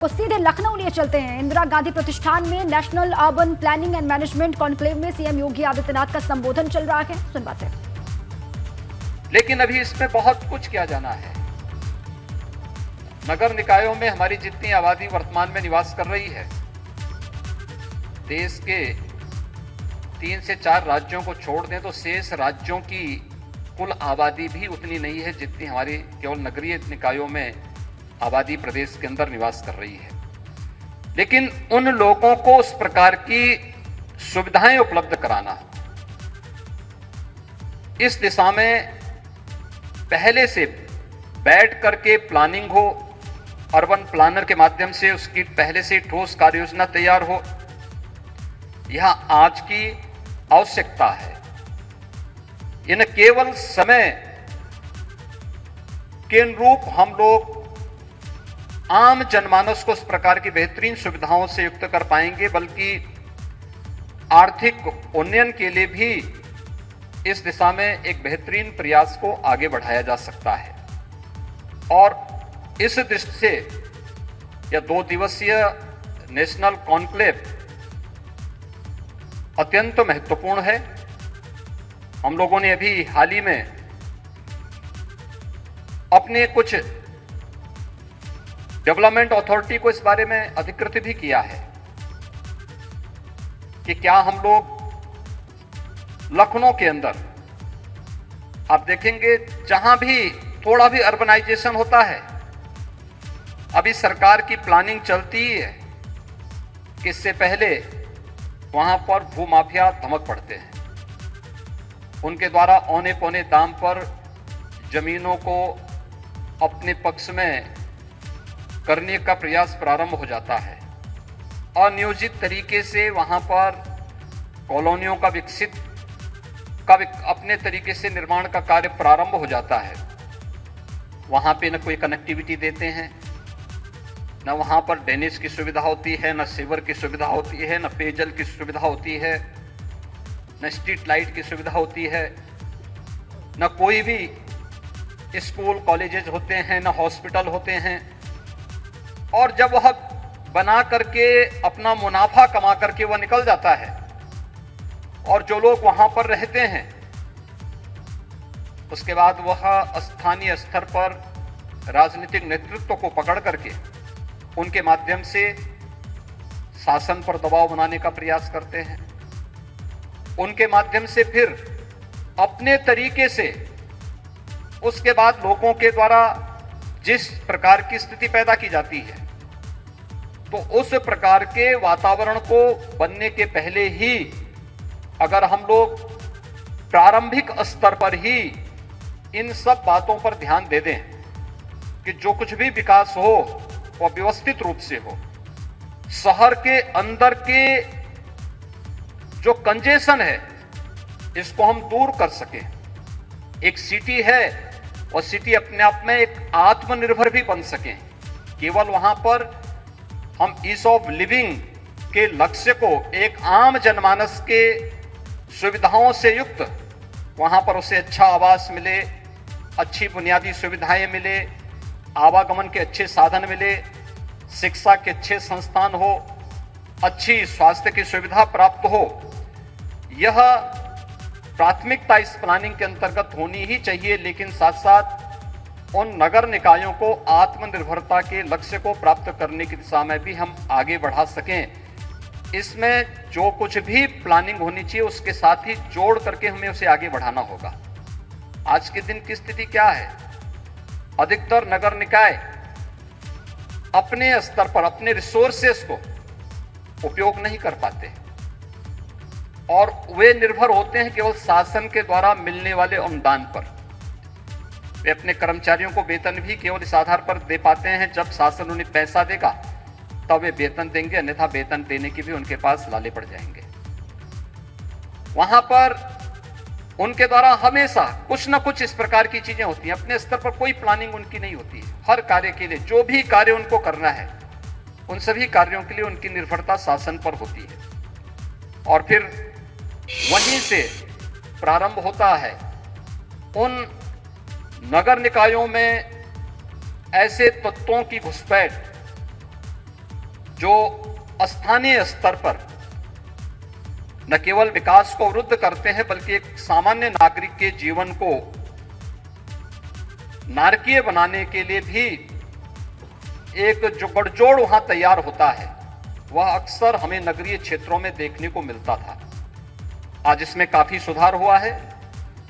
तो सीधे लखनऊ लिए चलते हैं। इंदिरा गांधी प्रतिष्ठान में national urban planning and management conclave में सीएम योगी आदित्यनाथ का संबोधन चल रहा है। सुन बातें। लेकिन अभी इसमें बहुत कुछ किया जाना है। नगर निकायों में हमारी जितनी आबादी वर्तमान में निवास कर रही है, देश के 3 से 4 राज्यों को छोड़ दें तो शेष राज्यों की कुल आबादी भी उतनी नहीं है जितनी हमारी केवल नगरीय निकायों में आबादी प्रदेश के अंदर निवास कर रही है। लेकिन उन लोगों को उस प्रकार की सुविधाएं उपलब्ध कराना, इस दिशा में पहले से बैठ करके प्लानिंग हो, अर्बन प्लानर के माध्यम से उसकी पहले से ठोस कार्य योजना तैयार हो, यह आज की आवश्यकता है। यह न केवल समय के अनुरूप हम लोग आम जनमानस को इस प्रकार की बेहतरीन सुविधाओं से युक्त कर पाएंगे, बल्कि आर्थिक उन्नयन के लिए भी इस दिशा में एक बेहतरीन प्रयास को आगे बढ़ाया जा सकता है। और इस दृष्टि से यह 2 दिवसीय नेशनल कॉन्क्लेव अत्यंत महत्वपूर्ण है। हम लोगों ने अभी हाल ही में अपने कुछ डेवलपमेंट अथॉरिटी को इस बारे में अधिकृत भी किया है कि क्या हम लोग लखनऊ के अंदर, आप देखेंगे जहां भी थोड़ा भी अर्बनाइजेशन होता है, अभी सरकार की प्लानिंग चलती ही है कि इससे पहले वहां पर भूमाफिया धमक पड़ते हैं। उनके द्वारा औने पौने दाम पर जमीनों को अपने पक्ष में करने का प्रयास प्रारंभ हो जाता है। अनियोजित तरीके से वहां पर कॉलोनियों का अपने तरीके से निर्माण का कार्य प्रारंभ हो जाता है। वहां पे न कोई कनेक्टिविटी देते हैं, न वहां पर ड्रेनेज की सुविधा होती है, न सीवर की सुविधा होती है, न पेयजल की सुविधा होती है, न स्ट्रीट लाइट की सुविधा होती है, न कोई भी स्कूल कॉलेजेस होते हैं, न हॉस्पिटल होते हैं। और जब वह बना करके अपना मुनाफा कमा करके वह निकल जाता है और जो लोग वहां पर रहते हैं, उसके बाद वह स्थानीय स्तर पर राजनीतिक नेतृत्व को पकड़ करके उनके माध्यम से शासन पर दबाव बनाने का प्रयास करते हैं। उनके माध्यम से फिर अपने तरीके से उसके बाद लोगों के द्वारा जिस प्रकार की स्थिति पैदा की जाती है, तो उस प्रकार के वातावरण को बनने के पहले ही अगर हम लोग प्रारंभिक स्तर पर ही इन सब बातों पर ध्यान दे दें कि जो कुछ भी विकास हो वह व्यवस्थित रूप से हो, शहर के अंदर के जो कंजेशन है इसको हम दूर कर सकें। एक सिटी है, और सिटी अपने आप में एक आत्मनिर्भर भी बन सके। केवल वहां पर हम ईज ऑफ लिविंग के लक्ष्य को एक आम जनमानस के सुविधाओं से युक्त, वहां पर उसे अच्छा आवास मिले, अच्छी बुनियादी सुविधाएं मिले, आवागमन के अच्छे साधन मिले, शिक्षा के अच्छे संस्थान हो, अच्छी स्वास्थ्य की सुविधा प्राप्त हो, यह प्राथमिकता इस प्लानिंग के अंतर्गत होनी ही चाहिए। लेकिन साथ साथ उन नगर निकायों को आत्मनिर्भरता के लक्ष्य को प्राप्त करने की दिशा में भी हम आगे बढ़ा सकें। इसमें जो कुछ भी प्लानिंग होनी चाहिए उसके साथ ही जोड़ करके हमें उसे आगे बढ़ाना होगा। आज के दिन की स्थिति क्या है? अधिकतर नगर निकाय अपने स्तर पर अपने रिसोर्सेस को उपयोग नहीं कर पाते और वे निर्भर होते हैं केवल शासन के द्वारा मिलने वाले अनुदान पर। वे अपने कर्मचारियों को वेतन भी केवल इस आधार पर दे पाते हैं जब शासन उन्हें पैसा देगा तब वे वेतन देंगे, अन्यथा वेतन देने की भी उनके पास लाले पड़ जाएंगे। वहां पर उनके द्वारा हमेशा कुछ न कुछ इस प्रकार की चीजें होती हैं। अपने स्तर पर कोई प्लानिंग उनकी नहीं होती है। हर कार्य के लिए जो भी कार्य उनको करना है, उन सभी कार्यों के लिए उनकी निर्भरता शासन पर होती है और फिर वहीं से प्रारंभ होता है। उन नगर निकायों में ऐसे तत्वों की घुसपैठ जो स्थानीय स्तर पर न केवल विकास को अवरुद्ध करते हैं बल्कि एक सामान्य नागरिक के जीवन को नारकीय बनाने के लिए भी एक जो गठजोड़ वहां तैयार होता है वह अक्सर हमें नगरीय क्षेत्रों में देखने को मिलता था। आज इसमें काफी सुधार हुआ है,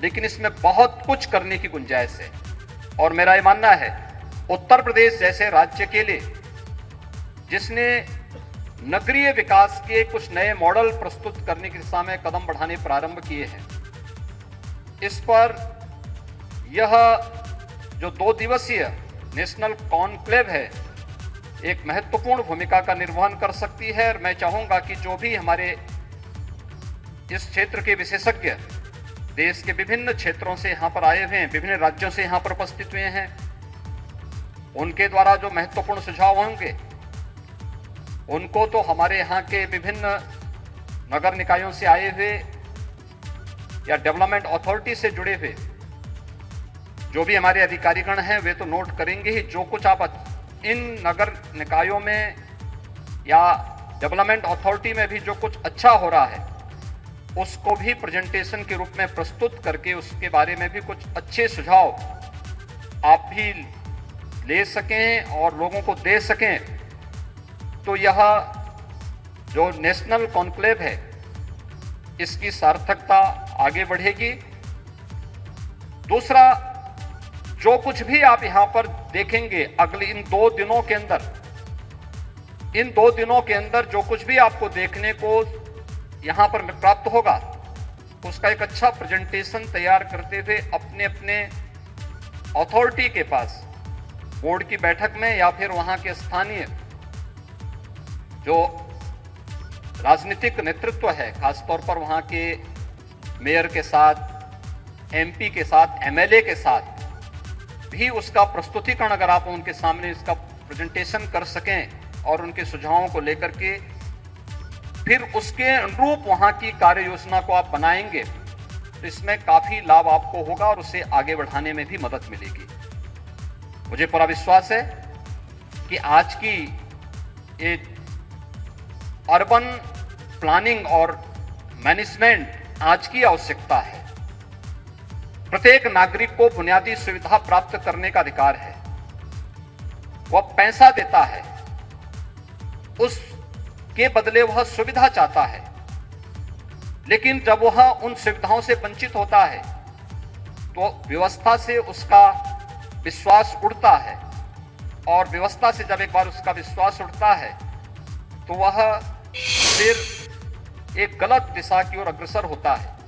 लेकिन इसमें बहुत कुछ करने की गुंजाइश है। और मेरा यह मानना है उत्तर प्रदेश जैसे राज्य के लिए, जिसने नगरीय विकास के कुछ नए मॉडल प्रस्तुत करने की दिशा में कदम बढ़ाने प्रारंभ किए हैं, इस पर यह जो 2 दिवसीय नेशनल कॉन्क्लेव है एक महत्वपूर्ण भूमिका का निर्वहन कर सकती है। और मैं चाहूंगा कि जो भी हमारे इस क्षेत्र के विशेषज्ञ देश के विभिन्न क्षेत्रों से यहां पर आए हुए हैं, विभिन्न राज्यों से यहां पर उपस्थित हुए हैं, उनके द्वारा जो महत्वपूर्ण सुझाव होंगे उनको तो हमारे यहाँ के विभिन्न नगर निकायों से आए हुए या डेवलपमेंट अथॉरिटी से जुड़े हुए जो भी हमारे अधिकारीगण हैं वे तो नोट करेंगे ही। जो कुछ आप इन नगर निकायों में या डेवलपमेंट अथॉरिटी में भी जो कुछ अच्छा हो रहा है उसको भी प्रेजेंटेशन के रूप में प्रस्तुत करके उसके बारे में भी कुछ अच्छे सुझाव आप भी ले सकें और लोगों को दे सकें, तो यह जो नेशनल कॉन्क्लेव है इसकी सार्थकता आगे बढ़ेगी। दूसरा, जो कुछ भी आप यहां पर देखेंगे अगले इन 2 दिनों के अंदर जो कुछ भी आपको देखने को यहां पर प्राप्त होगा उसका एक अच्छा प्रेजेंटेशन तैयार करते हुए अपने अपने अथॉरिटी के पास बोर्ड की बैठक में या फिर वहां के स्थानीय जो राजनीतिक नेतृत्व है, खासतौर पर वहां के मेयर के साथ, एमपी के साथ, एमएलए के साथ भी उसका प्रस्तुतिकरण अगर आप उनके सामने इसका प्रेजेंटेशन कर सकें और उनके सुझावों को लेकर के फिर उसके अनुरूप वहां की कार्य योजना को आप बनाएंगे तो इसमें काफी लाभ आपको होगा और उसे आगे बढ़ाने में भी मदद मिलेगी। मुझे पूरा विश्वास है कि आज की ये अर्बन प्लानिंग और मैनेजमेंट आज की आवश्यकता है। प्रत्येक नागरिक को बुनियादी सुविधा प्राप्त करने का अधिकार है। वह पैसा देता है, उसके बदले वह सुविधा चाहता है, लेकिन जब वह उन सुविधाओं से वंचित होता है तो व्यवस्था से उसका विश्वास उड़ता है और व्यवस्था से जब एक बार उसका विश्वास उड़ता है तो वह फिर एक गलत दिशा की ओर अग्रसर होता है।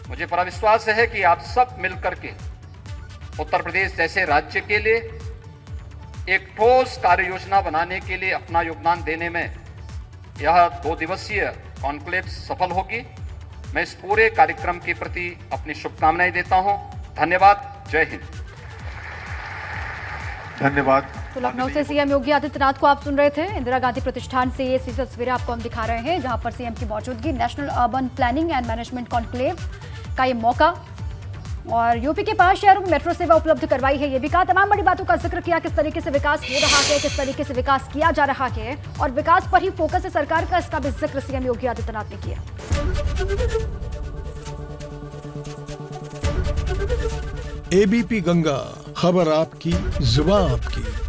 मुझे पूरा विश्वास है कि आप सब मिलकर के उत्तर प्रदेश जैसे राज्य के लिए एक ठोस कार्य योजना बनाने के लिए अपना योगदान देने में यह 2 दिवसीय कॉन्क्लेव सफल होगी। मैं इस पूरे कार्यक्रम के प्रति अपनी शुभकामनाएं देता हूं। धन्यवाद। जय हिंद। धन्यवाद। तो लखनऊ से सीएम योगी आदित्यनाथ को आप सुन रहे थे। इंदिरा गांधी प्रतिष्ठान से ये सीधी तस्वीरें आपको हम दिखा रहे हैं, जहां पर सीएम की मौजूदगी, national urban planning and management conclave का ये मौका, और यूपी के 5 शहरों में मेट्रो सेवा उपलब्ध करवाई है। ये भी कहा, तमाम बड़ी बातों का जिक्र किया, किस तरीके से विकास हो रहा है, किस तरीके से विकास किया जा रहा है, और विकास पर ही फोकस है सरकार का, इसका भी जिक्र सीएम योगी आदित्यनाथ ने किया। एबीपी गंगा, खबर आपकी, जुबान आपकी।